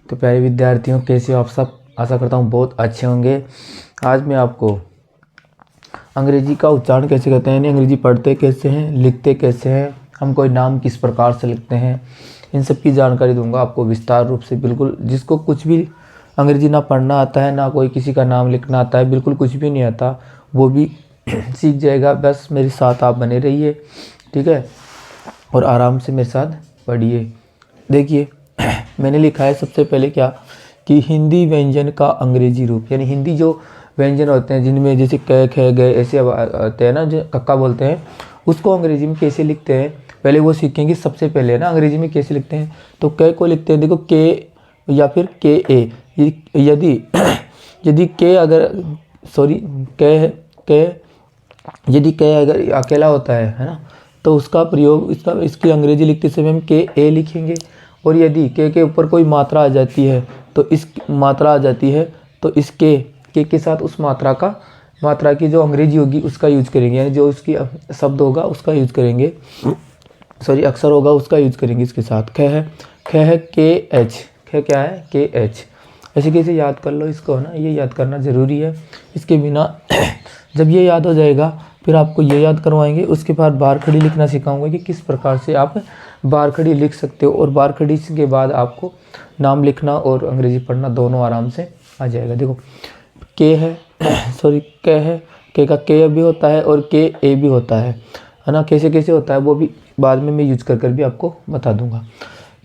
तो प्यारे विद्यार्थियों, कैसे हो आप सब? आशा करता हूँ बहुत अच्छे होंगे। आज मैं आपको अंग्रेजी का उच्चारण कैसे करते हैं, यानी अंग्रेजी पढ़ते कैसे हैं, लिखते कैसे हैं, हम कोई नाम किस प्रकार से लिखते हैं, इन सब की जानकारी दूंगा आपको विस्तार रूप से। बिल्कुल जिसको कुछ भी अंग्रेजी ना पढ़ना आता है, ना कोई किसी का नाम लिखना आता है, बिल्कुल कुछ भी नहीं आता, वो भी सीख जाएगा। बस मेरे साथ आप बने रहिए, ठीक है, और आराम से मेरे साथ पढ़िए। देखिए मैंने लिखा है सबसे पहले क्या कि हिंदी व्यंजन का अंग्रेजी रूप, यानी हिंदी जो व्यंजन होते हैं जिनमें जैसे क ख ग ऐसे आते हैं ना, जो कक्का बोलते हैं, उसको अंग्रेजी में कैसे लिखते हैं पहले वो सीखेंगे। सबसे पहले ना अंग्रेजी में कैसे लिखते हैं, तो क को लिखते हैं देखो के या फिर के ए। यदि यदि के अगर सॉरी क यदि क अगर अकेला होता है ना, तो उसका प्रयोग इसकी अंग्रेजी लिखते समय हम के ए लिखेंगे। और यदि के ऊपर कोई मात्रा आ जाती है, तो इस मात्रा आ जाती है तो इस के साथ उस मात्रा की जो अंग्रेजी होगी उसका यूज करेंगे, यानी जो उसकी शब्द होगा उसका यूज करेंगे, सॉरी अक्षर होगा उसका यूज करेंगे इसके साथ। ख है के एच, ख क्या है के एच। ऐसे कैसे याद कर लो इसको, है ना, ये याद करना ज़रूरी है। इसके बिना जब ये याद हो जाएगा फिर आपको ये याद करवाएंगे। उसके बाद बार खड़ी लिखना सिखाऊंगा कि किस प्रकार से आप बार खड़ी लिख सकते हो, और बार खड़ी के बाद आपको नाम लिखना और अंग्रेजी पढ़ना दोनों आराम से आ जाएगा। देखो के है सॉरी क है, के का के भी होता है और के ए भी होता है ना। कैसे कैसे होता है वो भी बाद में मैं यूज कर भी आपको बता दूंगा।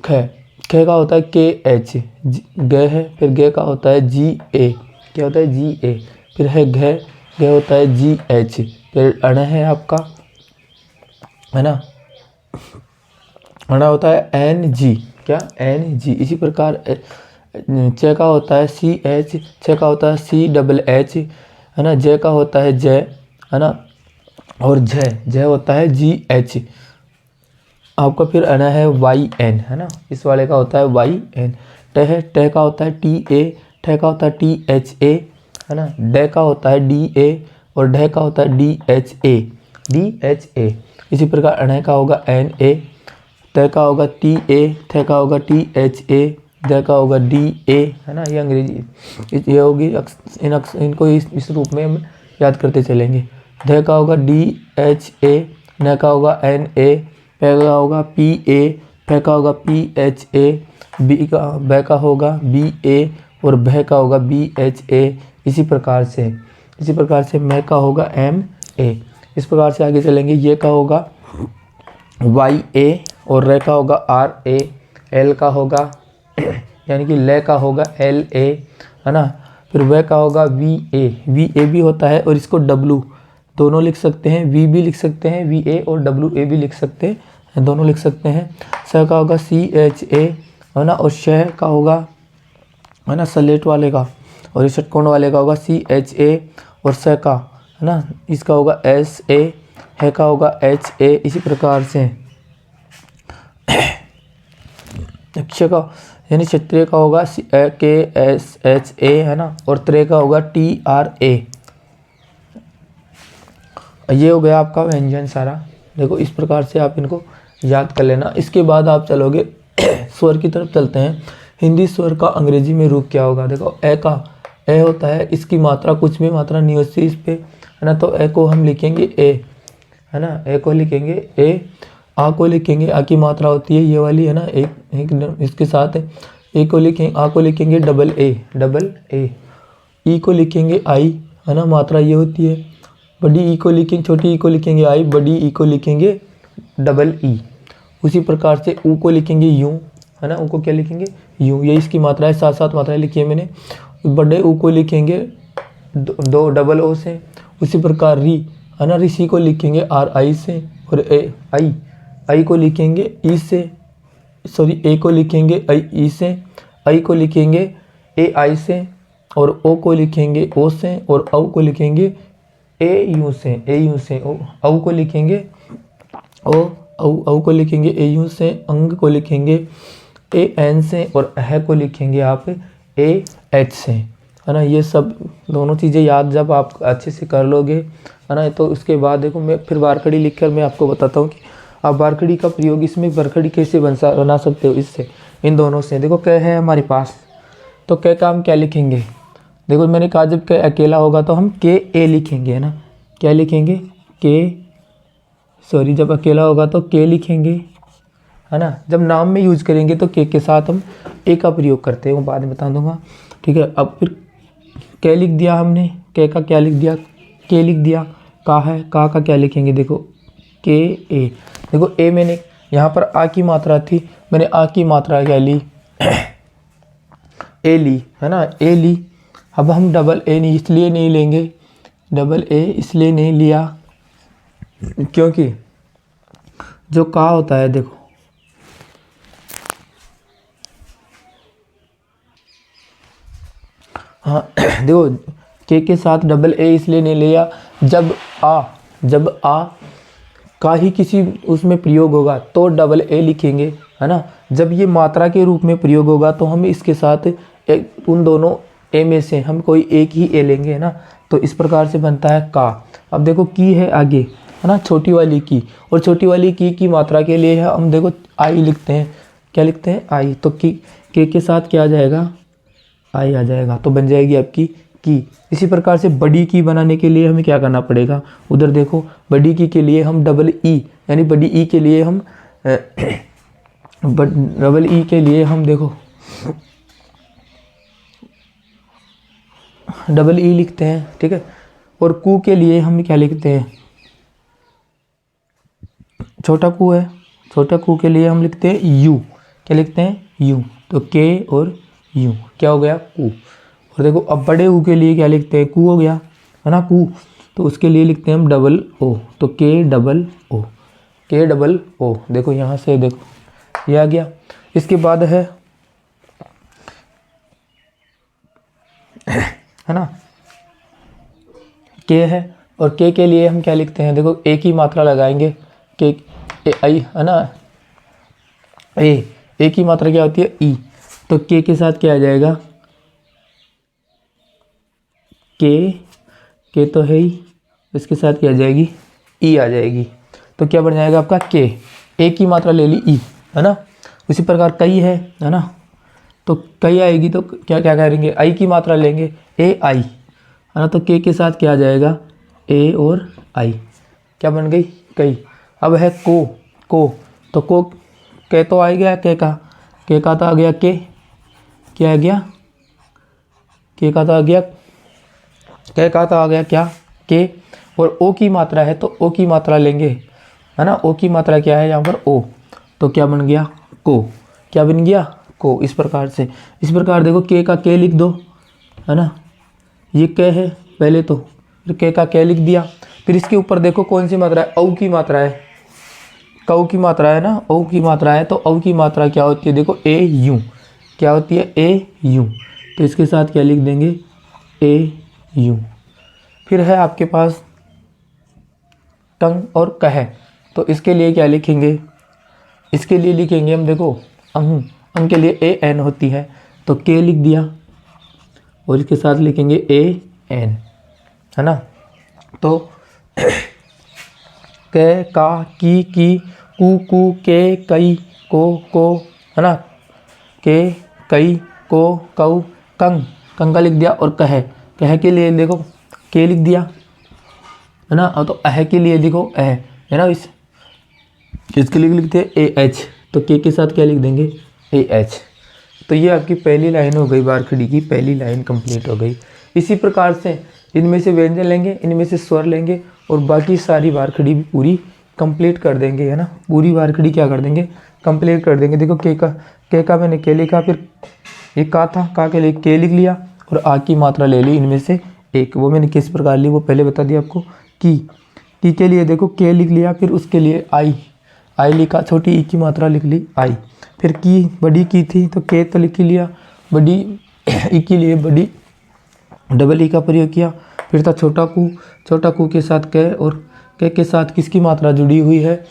ख का होता है के एच, ग है, फिर ग का होता है जी ए, क्या होता है जी ए, फिर है घ होता है जी एच, फिर अण है आपका, है ना, अण होता है एन जी, क्या एन जी। इसी प्रकार च का होता है सी एच, छ का होता है सी डबल एच, है ना, ज का होता है जय, है ना, और झ होता है जी एच आपका। फिर अण है वाई एन, है ना, इस वाले का होता है वाई एन। ट का होता है टी ए, ठ का होता है टी एच ए, है ना, ड का होता है डी ए, और ढ का होता है डी एच ए। इसी प्रकार अण का होगा एन ए, त का होगा टी ए, थ का होगा टी एच ए, द का होगा डी ए, है ना। ये अंग्रेजी ये होगी, इनको इस रूप में हम याद करते चलेंगे। ध का होगा डी एच ए, न का होगा एन ए, प का होगा पी ए, फ का होगा पी एच ए, ब का होगा बी ए, और भ का होगा बी एच ए। इसी प्रकार से म का होगा एम ए। इस प्रकार से आगे चलेंगे। ये का होगा वाई ए, और र का होगा आर ए, एल का होगा यानी कि ल का होगा एल ए, है ना। फिर व का होगा वी ए भी होता है, और इसको डब्लू दोनों लिख सकते हैं, वी भी लिख सकते हैं, वी ए और डब्लू ए भी लिख सकते हैं, दोनों लिख सकते हैं। स का होगा सी एच ए, है ना, और श का होगा, है ना, सलेट वाले का, और इस षटकोण वाले का होगा सी एच ए, और स का, है ना, इसका होगा एस ए, है का होगा एच ए। इसी प्रकार से क्ष का यानी क्षत्रिय का होगा के एस एच ए, है ना, और त्रे का होगा टी आर ए। ये हो गया आपका व्यंजन सारा। देखो इस प्रकार से आप इनको याद कर लेना। इसके बाद आप चलोगे स्वर की तरफ चलते हैं। हिंदी स्वर का अंग्रेजी में रूप क्या होगा। देखो ए होता है, इसकी मात्रा कुछ भी मात्रा नहीं होती इस पे, है ना, तो ए को हम लिखेंगे ए, है ना, ए को लिखेंगे ए। आ को लिखेंगे, आ की मात्रा होती है ये वाली, है ना, एक इसके साथ है। ए को लिखेंगे, आ को लिखेंगे डबल ए। ई को लिखेंगे आई, है ना, मात्रा ये होती है। बड़ी ई को लिखेंगे, छोटी ई को लिखेंगे आई, बड़ी ई को लिखेंगे डबल ई। उसी प्रकार से ऊ को लिखेंगे यूं, है ना, ऊ को क्या लिखेंगे यूं। ये इसकी मात्रा है, सात मात्राएं लिखी है मैंने। बड़े ऊ को लिखेंगे दो डबल ओ से। उसी प्रकार री, है ना, ऋषि को लिखेंगे आर आई से, और आई को लिखेंगे ई से, सॉरी ए को लिखेंगे आई ई से, आई को लिखेंगे ए आई से, और ओ को लिखेंगे ओ से, और औ को लिखेंगे ए यू से। औ को लिखेंगे औ को लिखेंगे ए यू से। अंग को लिखेंगे ए एन से, और अह को लिखेंगे आप ए एच से, है ना। ये सब दोनों चीज़ें याद जब आप अच्छे से कर लोगे, है ना, तो उसके बाद देखो मैं फिर बारखड़ी लिखकर मैं आपको बताता हूँ कि आप बारखड़ी का प्रयोग इसमें बारखड़ी कैसे बना सकते हो। इससे इन दोनों से देखो क्या है हमारे पास, तो क का हम क्या लिखेंगे, देखो मैंने कहा जब क अकेला होगा तो हम के ए लिखेंगे, है ना, क्या लिखेंगे जब अकेला होगा तो के लिखेंगे, है ना। जब नाम में यूज करेंगे तो के साथ हम ए का प्रयोग करते हैं, वो बाद में बता दूंगा, ठीक है। अब फिर के लिख दिया हमने, के का क्या लिख दिया, के लिख दिया, का है, का क्या लिखेंगे, देखो के ए, देखो ए मैंने यहाँ पर आ की मात्रा थी, मैंने आ की मात्रा क्या ली ए ली, है ना, ए ली। अब हम डबल ए नहीं इसलिए नहीं लेंगे, डबल ए इसलिए नहीं लिया क्योंकि जो का होता है, देखो हाँ देखो के साथ डबल ए इसलिए नहीं लिया, जब आ का ही किसी उसमें प्रयोग होगा तो डबल ए लिखेंगे, है ना। जब ये मात्रा के रूप में प्रयोग होगा तो हम इसके साथ उन दोनों ए में से हम कोई एक ही ए लेंगे, है ना। तो इस प्रकार से बनता है का। अब देखो की है आगे, है ना, छोटी वाली की, और छोटी वाली की मात्रा के लिए हम देखो आई लिखते हैं, क्या लिखते हैं, आई। तो के साथ क्या आ जाएगा, आई आ जाएगा, तो बन जाएगी आपकी की। इसी प्रकार से बड़ी की बनाने के लिए हमें क्या करना पड़ेगा, उधर देखो बड़ी की के लिए हम डबल ई, यानी बड़ी ई के लिए हम डबल ई के लिए हम देखो डबल ई लिखते हैं, ठीक है। और कू के लिए हम क्या लिखते हैं, छोटा कू है, छोटा कू के लिए हम लिखते हैं यू, क्या लिखते हैं, यू। तो के और यू क्या हो गया, कू। और देखो अब बड़े ऊ के लिए क्या लिखते हैं, कू हो गया, है ना, कू। तो उसके लिए लिखते हैं हम डबल ओ, तो के डबल ओ, के डबल ओ। देखो यहाँ से देखो ये आ गया। इसके बाद है ना, के है, और के लिए हम क्या लिखते हैं, देखो ए की मात्रा लगाएंगे, के आई, है ना, ए की मात्रा क्या होती है, ई। तो के साथ क्या आ जाएगा, के तो है ही, इसके साथ क्या आ जाएगी, ई आ जाएगी। तो क्या बन जाएगा आपका के, ए की मात्रा ले ली ई, है ना। उसी प्रकार कई है ना, तो कई आएगी तो क्या क्या करेंगे, आई की मात्रा लेंगे, ए आई, है ना। तो के साथ क्या आ जाएगा, ए और आई, क्या बन गई, कई। अब है को, तो को के तो आ गया, के का तो आ गया, के क्या आ गया, के का तो आ गया, के का तो आ गया क्या, के। और ओ की मात्रा है तो ओ की मात्रा लेंगे, है ना। ओ की मात्रा क्या है यहाँ पर, ओ, तो क्या बन गया, को, क्या बन गया, को। इस प्रकार से, इस प्रकार देखो के का के लिख दो, है ना, ये के है पहले, तो फिर के का के लिख दिया। फिर इसके ऊपर देखो कौन सी मात्रा है, औ की मात्रा है, कऊ की मात्रा है ना, औ की मात्रा है। तो औ की मात्रा क्या होती है, देखो ए यू, क्या होती है, ए यू। तो इसके साथ क्या लिख देंगे, ए यू। फिर है आपके पास टंग और कह, तो इसके लिए क्या लिखेंगे, इसके लिए लिखेंगे हम देखो अंग के लिए ए एन होती है, तो के लिख दिया, और इसके साथ लिखेंगे ए एन, है ना। तो क का की कू के कई को, है ना, के कई को कऊ कंग का लिख दिया। और कह के लिए देखो के लिख दिया, है ना। और तो अह के लिए देखो अह, है ना, इसके लिए लिखते हैं ए एच, तो के साथ क्या लिख देंगे, ए एच। तो ये आपकी पहली लाइन हो गई, बारखड़ी की पहली लाइन कंप्लीट हो गई। इसी प्रकार से इनमें से व्यंजन लेंगे, इनमें से स्वर लेंगे, और बाकी सारी बारखड़ी भी पूरी कंप्लीट कर देंगे, है ना। पूरी बारखड़ी क्या कर देंगे, कंप्लीट कर देंगे। देखो के का मैंने के लिखा, फिर एक का था, का के लिए के लिख लिया, और आ की मात्रा ले ली इनमें से एक। वो मैंने किस प्रकार ली वो पहले बता दिया आपको। की के लिए देखो के लिख लिया, फिर उसके लिए आई लिखा, छोटी ई की मात्रा लिख ली आई। फिर की बड़ी की थी तो के तो लिख लिया, बड़ी ई के लिए बड़ी डबल ई का प्रयोग किया। फिर था छोटा कू के साथ क, और के साथ किसकी मात्रा जुड़ी हुई है,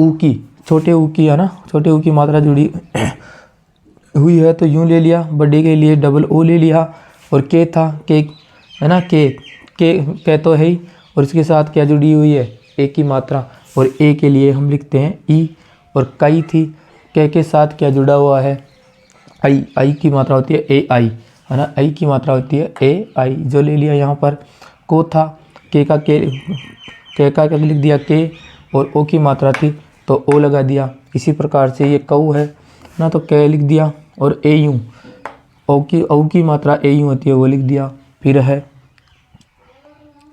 ऊ की, छोटे ऊ की, है ना, छोटे ऊ की मात्रा जुड़ी हुई है, तो यूँ ले लिया। बड़े के लिए डबल ओ ले लिया, और के था के, है ना, के तो है ही, और इसके साथ क्या जुड़ी हुई है, ए की मात्रा, और ए के लिए हम लिखते हैं ई। और कई थी, के साथ क्या जुड़ा हुआ है, आई, आई की मात्रा होती है ए आई, है ना, आई की मात्रा होती है ए आई। जो ले लिया यहाँ पर को था, के का क्या लिख दिया के, और ओ की मात्रा थी तो ओ लगा दिया। इसी प्रकार से ये कऊ है ना, तो कै लिख दिया, और ए यूँ ओ की मात्रा ए यूँ होती है वो लिख दिया। फिर है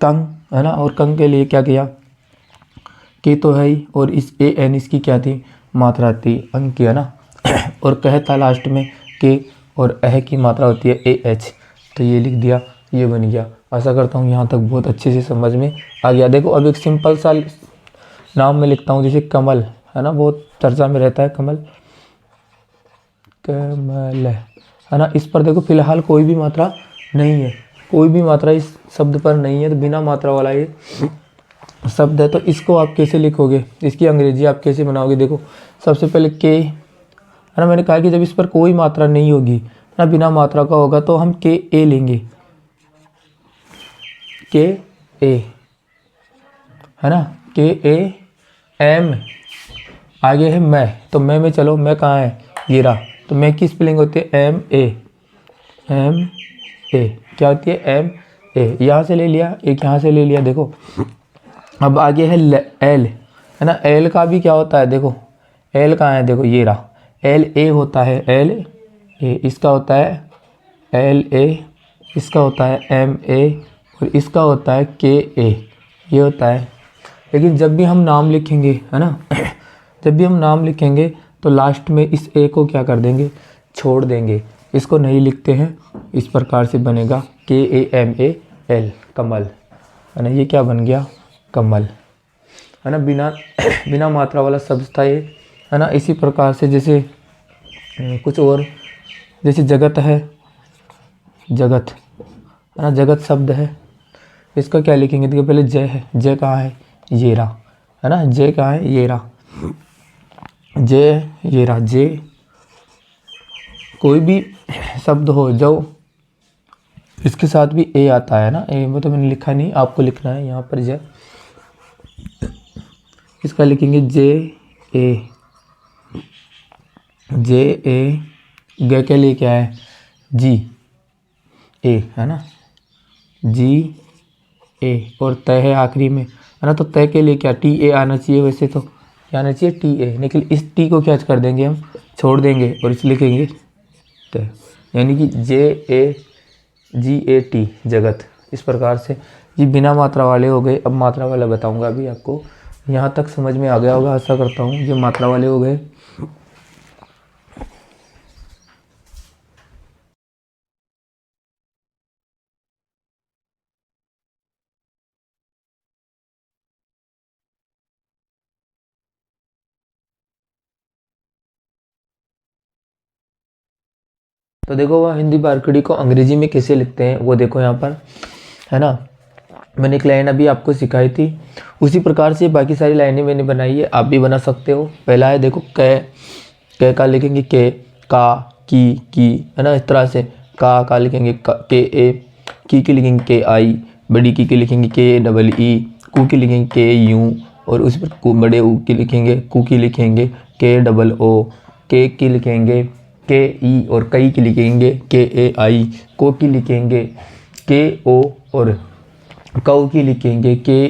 कंग, है ना, और कंग के लिए क्या किया, के तो है ही, और इस ए एन इसकी क्या थी, मात्रा थी अंग की, है ना। और कह था लास्ट में के, और अह की मात्रा होती है ए एच, तो ये लिख दिया, ये बन गया। आशा करता हूँ यहाँ तक बहुत अच्छे से समझ में आ गया। देखो अब एक सिंपल सा नाम में लिखता हूँ, जैसे कमल, है ना, बहुत चर्चा में रहता है कमल, कमल, है ना। इस पर देखो फिलहाल कोई भी मात्रा नहीं है, कोई भी मात्रा इस शब्द पर नहीं है, तो बिना मात्रा वाला ये शब्द है। तो इसको आप कैसे लिखोगे, इसकी अंग्रेजी आप कैसे बनाओगे। देखो सबसे पहले के, है ना, मैंने कहा कि जब इस पर कोई मात्रा नहीं होगी ना, बिना मात्रा का होगा, तो हम के ए लेंगे, के ए, है ना, के ए एम, आगे है मैं, तो मैं में चलो, मैं कहाँ है, ये रहा, तो मैं की स्पेलिंग होती है एम ए, एम ए क्या होती है, एम ए, यहाँ से ले लिया, एक यहाँ से ले लिया। देखो अब आगे है एल, है ना, एल का भी क्या होता है, देखो एल कहाँ है, देखो ये रहा, एल ए होता है, एल ए, इसका होता है एल ए, इसका होता है एम ए, और इसका होता है के ए, ये होता है। लेकिन जब भी हम नाम लिखेंगे, है ना, जब भी हम नाम लिखेंगे तो लास्ट में इस ए को क्या कर देंगे, छोड़ देंगे, इसको नहीं लिखते हैं। इस प्रकार से बनेगा के ए एम ए एल, कमल, है ना, ये क्या बन गया, कमल, है ना, बिना मात्रा वाला शब्द था ये, है ना। इसी प्रकार से जैसे कुछ और, जैसे जगत है, जगत, है ना, जगत शब्द है, इसका क्या लिखेंगे, देखो पहले जय है, जय कहाँ है, ये रहा, है ना, जय कहाँ है, ये रहा, जय, ये रहा, जय। कोई भी शब्द हो जो इसके साथ भी ए आता है ना, ए वो तो मैंने लिखा नहीं, आपको लिखना है यहाँ पर जय, इसका लिखेंगे जे ए, जे ए, ग के लिए क्या है, जी ए, है ना, जी ए, और तय है आखिरी में, है ना, तो तय के लिए क्या, टी ए आना चाहिए, वैसे तो क्या आना चाहिए, टी ए, लेकिन इस टी को क्या कर देंगे, हम छोड़ देंगे और इस लिखेंगे तय, यानी कि जे ए जी ए टी, जगत। इस प्रकार से ये बिना मात्रा वाले हो गए। अब मात्रा वाला बताऊंगा अभी आपको, यहाँ तक समझ में आ गया होगा, आशा करता हूँ। ये मात्रा वाले हो गए। तो देखो वह हिंदी बारकड़ी को अंग्रेजी में कैसे लिखते हैं वो देखो यहाँ पर, है ना। मैंने एक लाइन अभी आपको सिखाई थी, उसी प्रकार से बाकी सारी लाइनें मैंने बनाई है, आप भी बना सकते हो। पहला है देखो कै का लिखेंगे के, का, की, है ना, इस तरह से का लिखेंगे के ए, की लिखेंगे के आई, बड़ी की लिखेंगे के डबल ई, कू की लिखेंगे के यू, और उस पर बड़े ऊ की लिखेंगे कू की लिखेंगे के डबल ओ, के की लिखेंगे के ई, और कई की लिखेंगे के ए आई, को की लिखेंगे के ओ, और कऊ की लिखेंगे के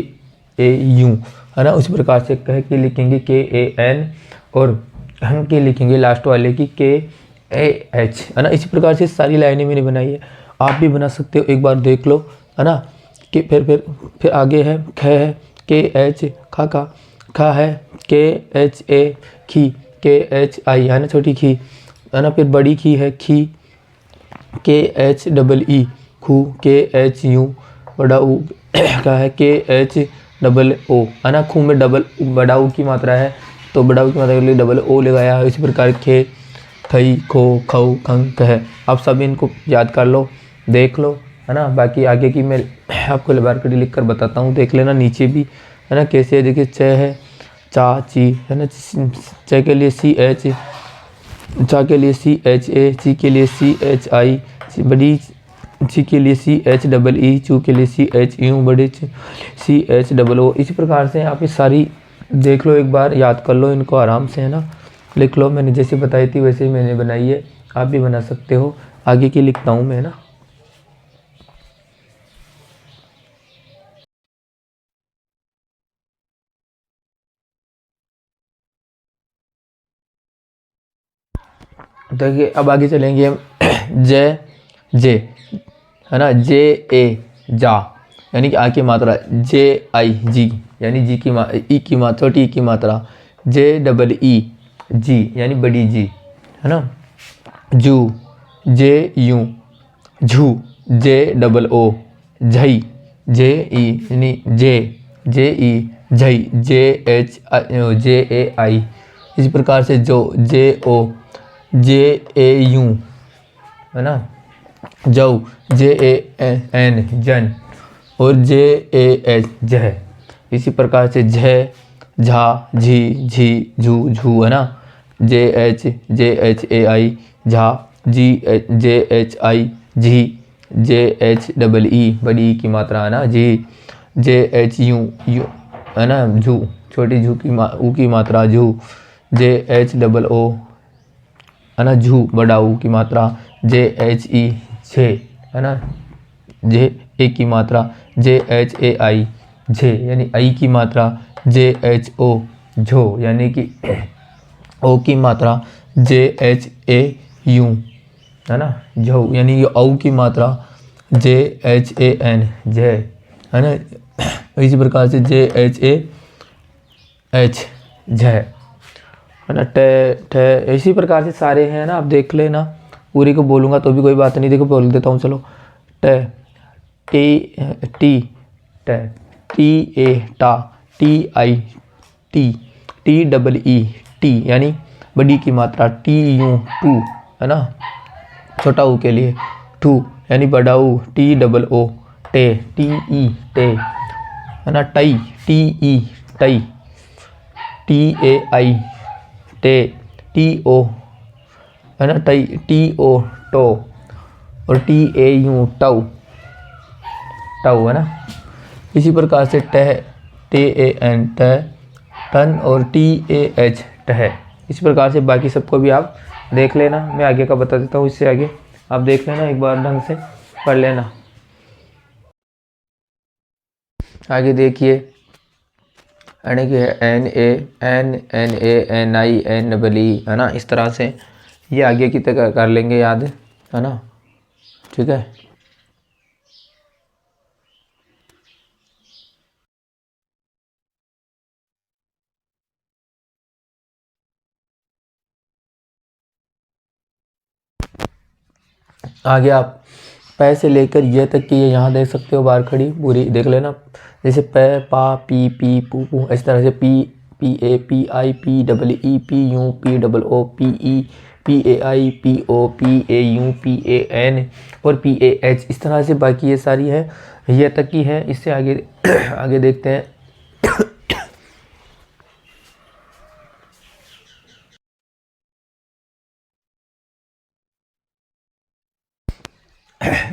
ए यू, है ना। उसी प्रकार से कह की लिखेंगे के ए एन, और हम के लिखेंगे लास्ट वाले की के ए एच, है ना। इसी प्रकार से सारी लाइनें मैंने बनाई है, आप भी बना सकते हो, एक बार देख लो, है ना। कि फिर आगे है ख है के एच, खा है के एच ए, खी के एच आई, है ना, छोटी खी, है ना। फिर बड़ी खी है खी, के एच डबल ई, खू के एच यू, बड़ा ऊ का है के एच डबल ओ, है ना। खू में डबल बड़ा ऊ की मात्रा है, तो बड़ा ऊ की मात्रा के लिए डबल ओ लगाया है। इसी प्रकार खे, खई, खो, खऊ, खंग, कह। आप सब इनको याद कर लो, देख लो, है ना। बाकी आगे की मैं आपको लबारकड़ी लिख कर बताता हूँ, देख लेना नीचे भी, है ना, कैसे है। देखिए च है, चा, ची, है ना, च के लिए सी एच, चा के लिए सी एच ए, ची के लिए सी एच आई, बड़ी ची के लिए सी एच डबल ई, चू के लिए सी एच यू, बड़े सी एच डबल ओ। इसी प्रकार से आप ये सारी देख लो, एक बार याद कर लो इनको आराम से, है ना, लिख लो। मैंने जैसे बताई थी वैसे ही मैंने बनाई है, आप भी बना सकते हो। आगे की लिखता हूँ मैं ना। देखिए अब आगे चलेंगे हम। जय जे है ना, जे ए जा, यानी कि आ की मात्रा, जे आई जी, यानी जी की ई की मात्रा, छोटी ई की मात्रा, जे डबल ई जी, यानी बड़ी जी, है ना। जू, जे you, zoo, J double O, झई, जे ई, यानी जे ई झई, जे एच जे ए आई। इसी प्रकार से जो, जे ओ, जे ए यू, है ना, जऊ, जे ए एन जन, और जे ए एच जह। इसी प्रकार से झ, झा, झी, झी, झू, झू, है ना, जे H A I Jha, J H I झी, जे एच डबल ई, बड़ी ई की मात्रा, है ना, झी, जे एच यू यू, है ना, झू, छोटी झू की ऊ की मात्रा, झू, जे एच डबल ओ, है ना, झू, बड़ा ऊ की मात्रा, जे एच ई छे, है ना, जे ए की मात्रा, जे एच ए आई झे, यानी आई की मात्रा, जे एच ओ झो, यानी कि ओ की मात्रा, जे एच ए यू, है ना, झो, यानी कि औ की मात्रा, जे एच ए एन जय, है ना। इसी प्रकार से जे एच ए एच जय, है ना, टे ठे, इसी प्रकार से सारे हैं ना, आप देख लेना। पूरी को बोलूँगा तो भी कोई बात नहीं, देखो बोल देता हूँ, चलो। टे, टी, टी, टे, टी ए टा, T I T, T double E T, यानी बड़ी की मात्रा, टी यू टू, है ना, छोटा ऊ के लिए टू, यानी बड़ा ऊ, टी डबल ओ टे, टी ई टे, है ना, टई, टी ई टई, टी ए आई टे, टी ओ, है ना, टई, टी ओ टो, और T A you tau, tau, है ना। इसी प्रकार से टह, टे ए एन टह, टन, और टी ए एच टह। इस प्रकार से बाकी सबको भी आप देख लेना, मैं आगे का बता देता हूँ, इससे आगे आप देख लेना, एक बार ढंग से पढ़ लेना। आगे देखिए, यानी कि N A N I N double E, है ना, इस तरह से ये आगे की तक कर लेंगे याद, है ना, ठीक है। आगे आप पै से लेकर ये तक की ये यहाँ देख सकते हो, बार खड़ी पूरी देख लेना, जैसे पै, पा, पी, पी, पू, पू, इस तरह से P, P A, P I, P double E, P U, P double O, P E, P A I, P O, P A U, P A N, और पी ए एच। इस तरह से बाकी ये सारी है, ये तक की है। इससे आगे आगे देखते हैं।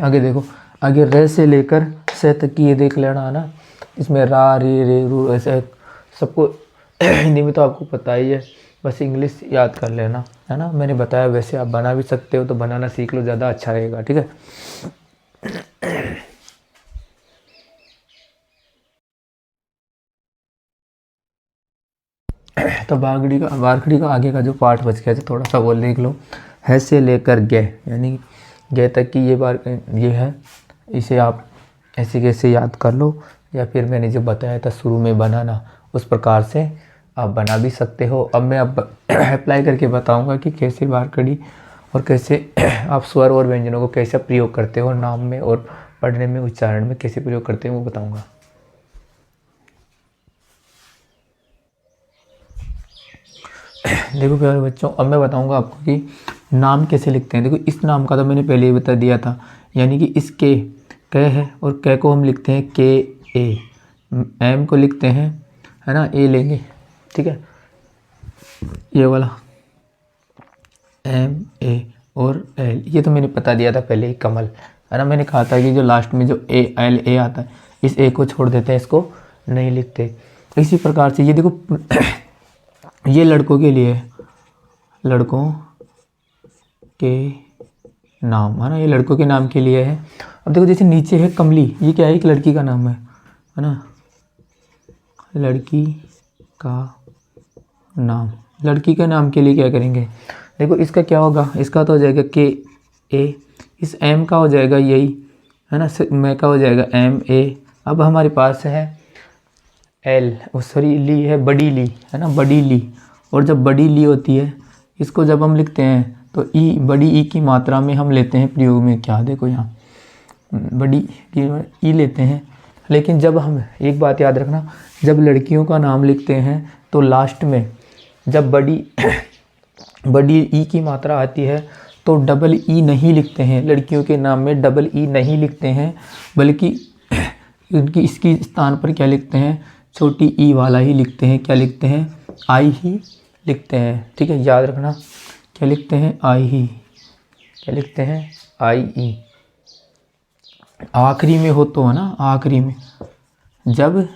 आगे देखो, आगे रे से लेकर से तक की ये देख लेना, है ना, इसमें रा, रे, रे, रू, ऐसे सबको हिंदी में तो आपको पता ही है, बस इंग्लिश याद कर लेना, है ना। मैंने बताया वैसे आप बना भी सकते हो, तो बनाना सीख लो, ज़्यादा अच्छा रहेगा, ठीक है। तो बारखड़ी का आगे का जो पार्ट बच गया था, थोड़ा सा वो देख लो। है से लेकर गे, यानी गे तक की ये है, इसे आप ऐसे कैसे याद कर लो, या फिर मैंने जो बताया था शुरू में बनाना, उस प्रकार से आप बना भी सकते हो। अब मैं अब अप्लाई करके बताऊंगा कि कैसे बारखड़ी और कैसे आप स्वर और व्यंजनों को कैसे प्रयोग करते हो, नाम में और पढ़ने में, उच्चारण में कैसे प्रयोग करते हैं, वो बताऊंगा। देखो प्यारे बच्चों, अब मैं बताऊंगा आपको कि नाम कैसे लिखते हैं। देखो इस नाम का तो मैंने पहले ही बता दिया था, यानी कि इस के है, और कै को हम लिखते हैं के ए, एम को लिखते हैं, है ना, ए लेंगे, ठीक है, ये वाला एम ए और एल, ये तो मैंने बता दिया था पहले ही, कमल, है ना। मैंने कहा था कि जो लास्ट में जो ए एल ए आता है, इस ए को छोड़ देते हैं, इसको नहीं लिखते। इसी प्रकार से ये देखो ये लड़कों के लिए, लड़कों के नाम, है ना, ये लड़कों के नाम के लिए है। अब देखो जैसे नीचे है कमली, ये क्या है, एक लड़की का नाम है ना, लड़की का नाम। लड़की के नाम के लिए क्या करेंगे, देखो इसका क्या होगा, इसका तो हो जाएगा के ए, इस एम का हो जाएगा यही, है ना, मैं का हो जाएगा एम ए। अब हमारे पास है एल, सॉरी ली है, बड़ी ली, है ना, बड़ी ली। और जब बड़ी ली होती है, इसको जब हम लिखते हैं तो ई, बड़ी ई की मात्रा में हम लेते हैं प्रयोग में क्या, देखो यहाँ बड़ी की ई लेते हैं। लेकिन जब हम, एक बात याद रखना, जब लड़कियों का नाम लिखते हैं तो लास्ट में जब बड़ी ई की मात्रा आती है तो डबल ई नहीं लिखते हैं, लड़कियों के नाम में डबल ई नहीं लिखते हैं, बल्कि उनकी इसकी स्थान पर क्या लिखते हैं, छोटी ई वाला ही लिखते हैं। क्या लिखते हैं, आई ही लिखते हैं। ठीक है, याद रखना, क्या लिखते हैं, आई ही, क्या लिखते हैं, आई ई। आखिरी में हो तो, है ना, आखिरी में जब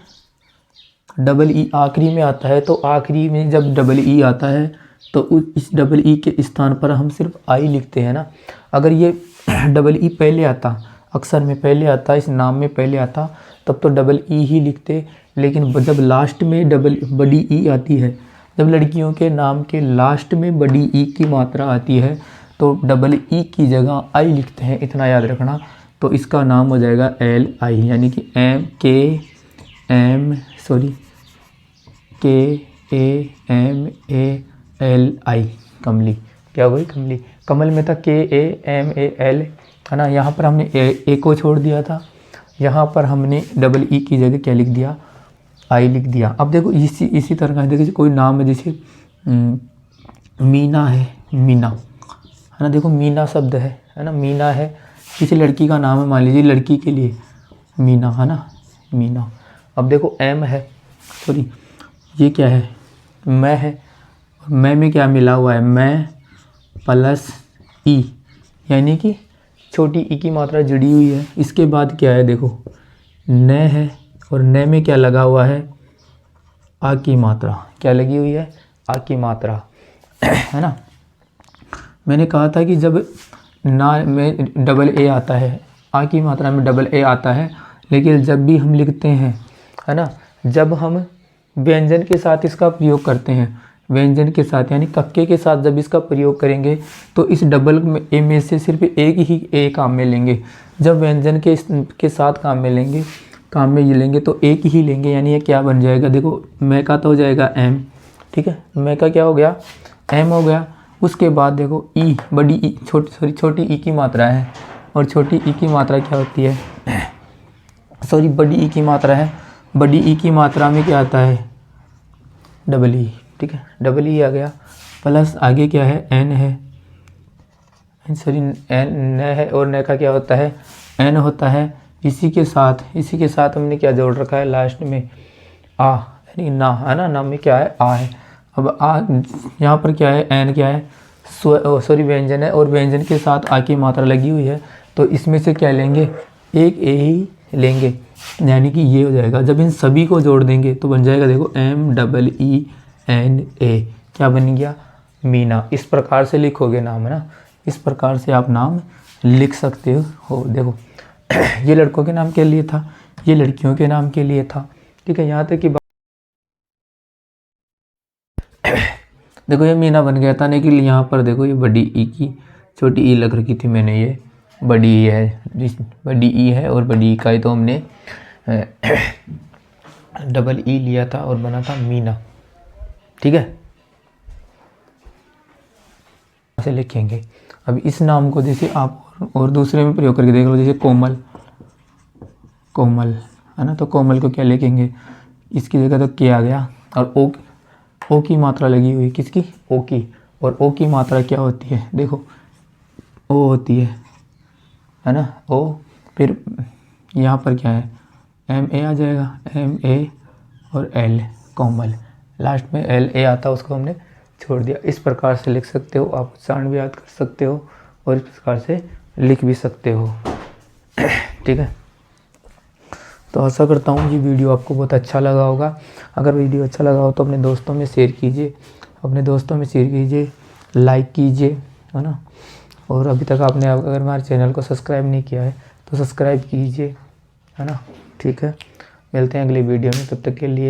डबल ई आखिरी में आता है, तो आखिरी में जब डबल ई आता है तो इस डबल ई के स्थान पर हम सिर्फ आई लिखते हैं ना। अगर ये डबल ई पहले आता, अक्सर में पहले आता, इस नाम में पहले आता, तब तो डबल ई ही लिखते। लेकिन जब लास्ट में बड़ी ई आती है, जब लड़कियों के नाम के लास्ट में बड़ी ई की मात्रा आती है तो डबल ई की जगह आई लिखते हैं, इतना याद रखना। तो इसका नाम हो जाएगा एल आई, यानी कि के A M A L I, कमली। क्या हुई, कमली। कमल में था के ए एम ए एल, है ना, यहाँ पर हमने ए को छोड़ दिया था, यहाँ पर हमने डबल ई की जगह क्या लिख दिया, आई लिख दिया। अब देखो इसी तरह का, देखिए कोई नाम है, जैसे मीना है, मीना, है ना, देखो मीना शब्द है ना, मीना है, किसी लड़की का नाम है, मान लीजिए लड़की के लिए मीना, है ना, मीना। अब देखो एम है, सॉरी ये क्या है, मैं है, मैं में क्या मिला हुआ है, मैं प्लस ई, यानी कि छोटी ई की मात्रा जुड़ी हुई है। इसके बाद क्या है, देखो न है, और न में क्या लगा हुआ है, आ की मात्रा, क्या लगी हुई है, आ की मात्रा, है ना। मैंने कहा था कि जब ना में डबल ए आता है, आ की मात्रा में डबल ए आता है, लेकिन जब भी हम लिखते हैं, है ना, जब हम व्यंजन के साथ इसका प्रयोग करते हैं, व्यंजन के साथ यानी कक्के के साथ जब इसका प्रयोग करेंगे तो इस डबल ए में से सिर्फ एक ही ए काम में लेंगे। जब व्यंजन के साथ काम में ये लेंगे तो एक ही लेंगे, यानी ये क्या बन जाएगा, देखो मैं का तो हो जाएगा एम, ठीक है, मैं का क्या हो गया, एम हो गया। उसके बाद देखो ई, बड़ी ई, छोटी ई की मात्रा है, और छोटी ई की मात्रा क्या होती है, सॉरी बड़ी ई की मात्रा है, बड़ी ई की मात्रा में क्या आता है, डबल ई, ठीक है, डबल ई आ गया, प्लस आगे क्या है, एन है, सॉरी एन न है, और न का क्या होता है, एन होता है। इसी के साथ हमने क्या जोड़ रखा है, लास्ट में आ, यानी ना, है ना, ना में क्या है, आ है। अब आ यहाँ पर क्या है, एन क्या है, सॉरी व्यंजन है, और व्यंजन के साथ आ की मात्रा लगी हुई है, तो इसमें से क्या लेंगे, एक ए ही लेंगे, यानी कि ये हो जाएगा। जब इन सभी को जोड़ देंगे तो बन जाएगा, देखो M double E N A, क्या बन गया, मीना। इस प्रकार से लिखोगे नाम, है ना, इस प्रकार से आप नाम लिख सकते हो। देखो ये लड़कों के नाम के लिए था, ये लड़कियों के नाम के लिए था, ठीक है। यहाँ तक की देखो ये मीना बन गया था, लेकिन यहाँ पर देखो ये बड़ी ई की छोटी ई लग रखी थी मैंने, ये बड़ी ई है, बड़ी ई है, और बड़ी ई का ही तो हमने डबल ई लिया था और बना था मीना, ठीक है। ऐसे लिखेंगे। अब इस नाम को जैसे आप और दूसरे में प्रयोग करके देख लो, जैसे कोमल, कोमल, है ना, तो कोमल को क्या लिखेंगे, इसकी जगह तो के आ गया, और ओ की मात्रा लगी हुई, किसकी, ओ की, और ओ की मात्रा क्या होती है, देखो ओ होती है ना, ओ, फिर यहाँ पर क्या है, एम ए आ जाएगा, एम ए और एल, कोमल, लास्ट में एल ए आता, उसको हमने छोड़ दिया। इस प्रकार से लिख सकते हो आप, उच्चारण भी याद कर सकते हो और इस प्रकार से लिख भी सकते हो, ठीक है। तो आशा करता हूँ ये वीडियो आपको बहुत अच्छा लगा होगा। अगर वीडियो अच्छा लगा हो तो अपने दोस्तों में शेयर कीजिए, लाइक कीजिए, है ना, और अभी तक आपने अगर हमारे चैनल को सब्सक्राइब नहीं किया है तो सब्सक्राइब कीजिए, है ना। ठीक है, मिलते हैं अगली वीडियो में, तब तक के लिए।